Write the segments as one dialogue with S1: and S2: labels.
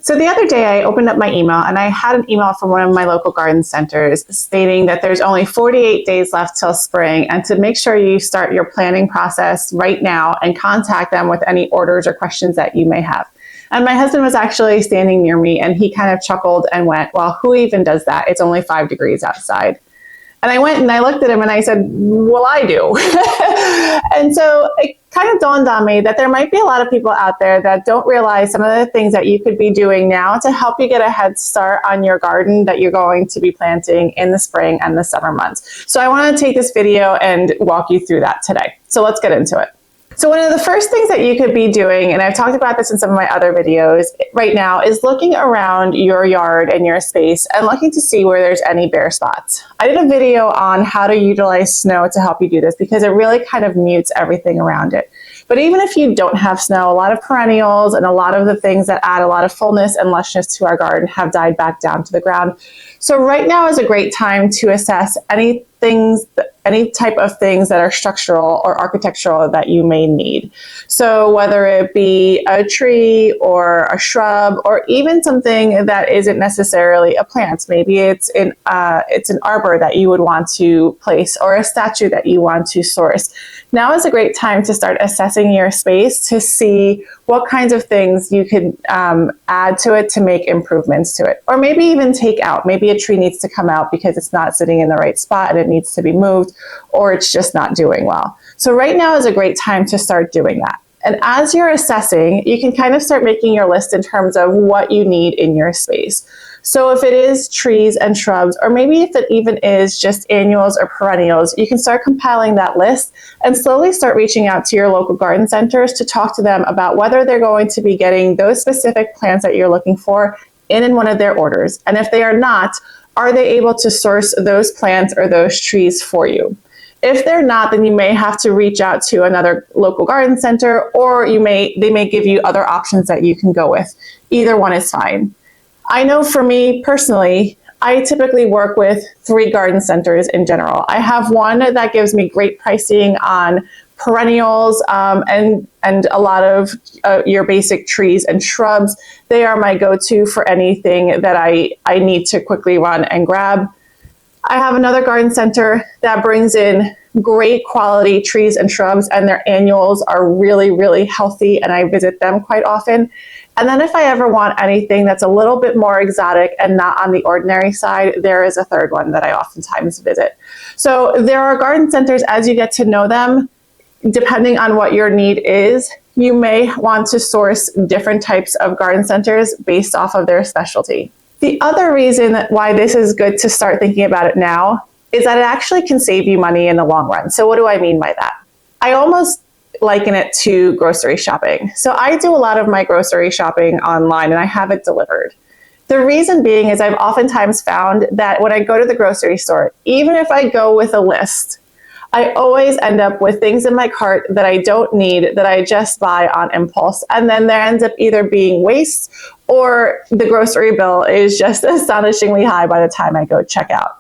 S1: So the other day I opened up my email and I had an email from one of my local garden centers stating that there's only 48 days left till spring and to make sure you start your planning process right now and contact them with any orders or questions that you may have. And my husband was actually standing near me and he kind of chuckled and went, well, who even does that? It's only 5 degrees outside. And I went and I looked at him and I said, well, I do. And so it kind of dawned on me that there might be a lot of people out there that don't realize some of the things that you could be doing now to help you get a head start on your garden that you're going to be planting in the spring and the summer months. So I want to take this video and walk you through that today. So let's get into it. So one of the first things that you could be doing, and I've talked about this in some of my other videos right now, is looking around your yard and your space and looking to see where there's any bare spots. I did a video on how to utilize snow to help you do this because it really kind of mutes everything around it. But even if you don't have snow, a lot of perennials and a lot of the things that add a lot of fullness and lushness to our garden have died back down to the ground. So right now is a great time to assess any type of things that are structural or architectural that you may need. So whether it be a tree or a shrub or even something that isn't necessarily a plant, maybe it's an arbor that you would want to place or a statue that you want to source. Now is a great time to start assessing your space to see what kinds of things you could add to it to make improvements to it. Or maybe even take out. Maybe a tree needs to come out because it's not sitting in the right spot and it needs to be moved, or it's just not doing well. So right now is a great time to start doing that. And as you're assessing, you can kind of start making your list in terms of what you need in your space. So if it is trees and shrubs, or maybe if it even is just annuals or perennials, you can start compiling that list and slowly start reaching out to your local garden centers to talk to them about whether they're going to be getting those specific plants that you're looking for in one of their orders. And if they are not, are they able to source those plants or those trees for you? If they're not, then you may have to reach out to another local garden center, or they may give you other options that you can go with. Either one is fine. I know for me personally, I typically work with 3 garden centers in general. I have one that gives me great pricing on perennials and a lot of your basic trees and shrubs. They are my go-to for anything that I need to quickly run and grab. I have another garden center that brings in great quality trees and shrubs, and their annuals are really, really healthy, and I visit them quite often. And then if I ever want anything that's a little bit more exotic and not on the ordinary side, there is a third one that I oftentimes visit. So there are garden centers, as you get to know them, depending on what your need is, you may want to source different types of garden centers based off of their specialty. The other reason why this is good to start thinking about it now is that it actually can save you money in the long run. So what do I mean by that? I almost liken it to grocery shopping. So I do a lot of my grocery shopping online and I have it delivered. The reason being is I've oftentimes found that when I go to the grocery store, even if I go with a list, I always end up with things in my cart that I don't need, that I just buy on impulse. And then there ends up either being waste or the grocery bill is just astonishingly high by the time I go check out.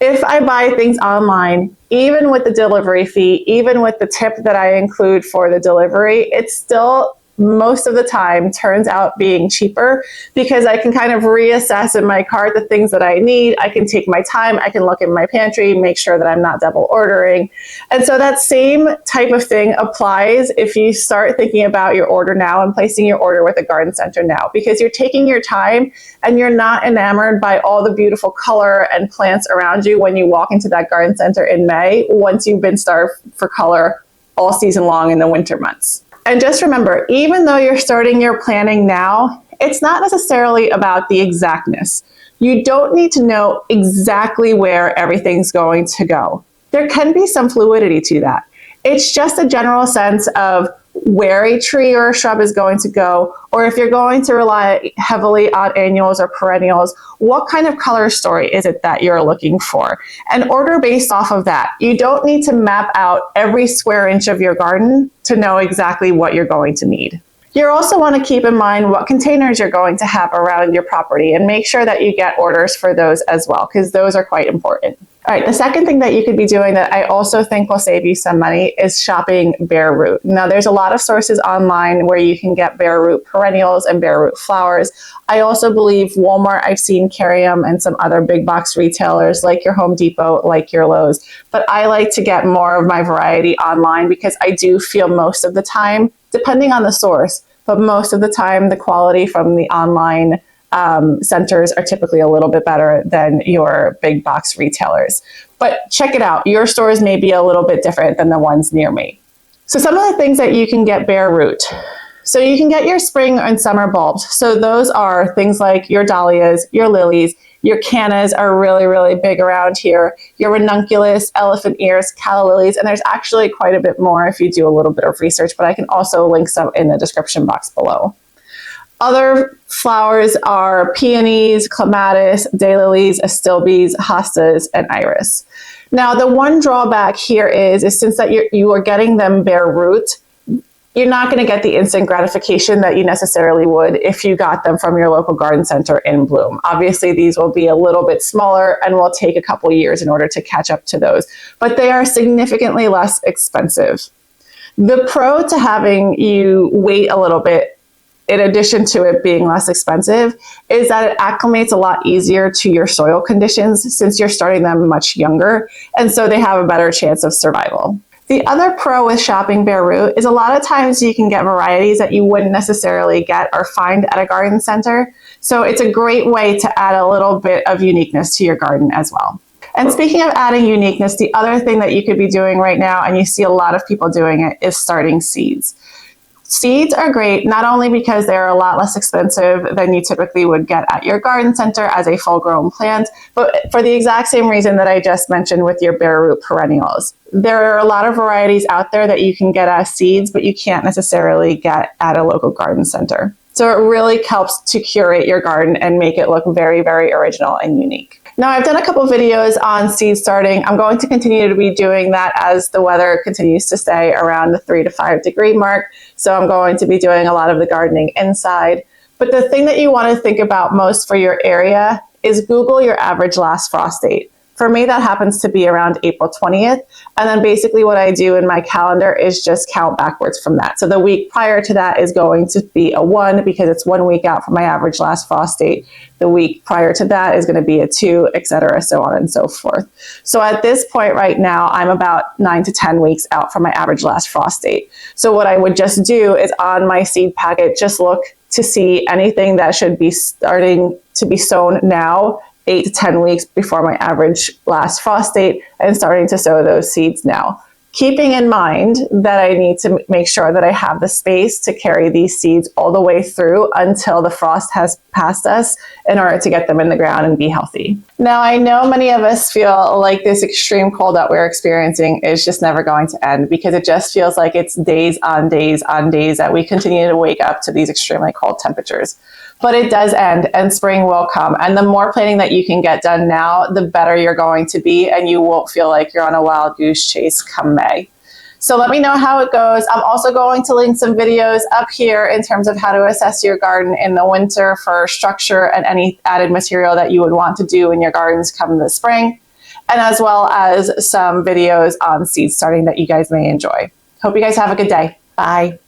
S1: If I buy things online, even with the delivery fee, even with the tip that I include for the delivery, it's still most of the time turns out being cheaper because I can kind of reassess in my cart the things that I need. I can take my time. I can look in my pantry, make sure that I'm not double ordering. And so that same type of thing applies if you start thinking about your order now and placing your order with a garden center now, because you're taking your time and you're not enamored by all the beautiful color and plants around you when you walk into that garden center in May, once you've been starved for color all season long in the winter months. And just remember, even though you're starting your planning now, it's not necessarily about the exactness. You don't need to know exactly where everything's going to go. There can be some fluidity to that. It's just a general sense of where a tree or a shrub is going to go, or if you're going to rely heavily on annuals or perennials, what kind of color story is it that you're looking for? And order based off of that. You don't need to map out every square inch of your garden to know exactly what you're going to need. You also want to keep in mind what containers you're going to have around your property and make sure that you get orders for those as well, because those are quite important. All right, the second thing that you could be doing that I also think will save you some money is shopping bare root. Now, there's a lot of sources online where you can get bare root perennials and bare root flowers. I also believe Walmart, I've seen carry them, and some other big box retailers like your Home Depot, like your Lowe's. But I like to get more of my variety online because I do feel most of the time, depending on the source, but most of the time the quality from the online centers are typically a little bit better than your big box retailers. But check it out. Your stores may be a little bit different than the ones near me. So some of the things that you can get bare root. So you can get your spring and summer bulbs. So those are things like your dahlias, your lilies, your cannas are really, really big around here. Your ranunculus, elephant ears, calla lilies, and there's actually quite a bit more if you do a little bit of research, but I can also link some in the description box below. Other flowers are peonies, clematis, daylilies, astilbes, hostas, and iris. Now, the one drawback here is since that you are getting them bare root, you're not going to get the instant gratification that you necessarily would if you got them from your local garden center in bloom. Obviously, these will be a little bit smaller and will take a couple years in order to catch up to those, but they are significantly less expensive. The pro to having you wait a little bit, in addition to it being less expensive, is that it acclimates a lot easier to your soil conditions since you're starting them much younger, and so they have a better chance of survival. The other pro with shopping bare root is a lot of times you can get varieties that you wouldn't necessarily get or find at a garden center, so it's a great way to add a little bit of uniqueness to your garden as well. And speaking of adding uniqueness, the other thing that you could be doing right now, and you see a lot of people doing it, is starting seeds. Seeds are great, not only because they're a lot less expensive than you typically would get at your garden center as a full-grown plant, but for the exact same reason that I just mentioned with your bare root perennials. There are a lot of varieties out there that you can get as seeds, but you can't necessarily get at a local garden center. So it really helps to curate your garden and make it look very, very original and unique. Now, I've done a couple videos on seed starting. I'm going to continue to be doing that as the weather continues to stay around the 3 to 5 degree mark. So I'm going to be doing a lot of the gardening inside. But the thing that you want to think about most for your area is Google your average last frost date. For me, that happens to be around April 20th. And then basically what I do in my calendar is just count backwards from that. So the week prior to that is going to be a 1 because it's 1 week out from my average last frost date. The week prior to that is going to be a 2, etc., so on and so forth. So at this point right now, I'm about 9 to 10 weeks out from my average last frost date. So what I would just do is on my seed packet, just look to see anything that should be starting to be sown now, 8 to 10 weeks before my average last frost date, and starting to sow those seeds now. Keeping in mind that I need to make sure that I have the space to carry these seeds all the way through until the frost has passed us in order to get them in the ground and be healthy. Now, I know many of us feel like this extreme cold that we're experiencing is just never going to end because it just feels like it's days on days on days that we continue to wake up to these extremely cold temperatures. But it does end and spring will come. And the more planting that you can get done now, the better you're going to be, and you won't feel like you're on a wild goose chase come May. So let me know how it goes. I'm also going to link some videos up here in terms of how to assess your garden in the winter for structure and any added material that you would want to do in your gardens come the spring, and as well as some videos on seed starting that you guys may enjoy. Hope you guys have a good day. Bye.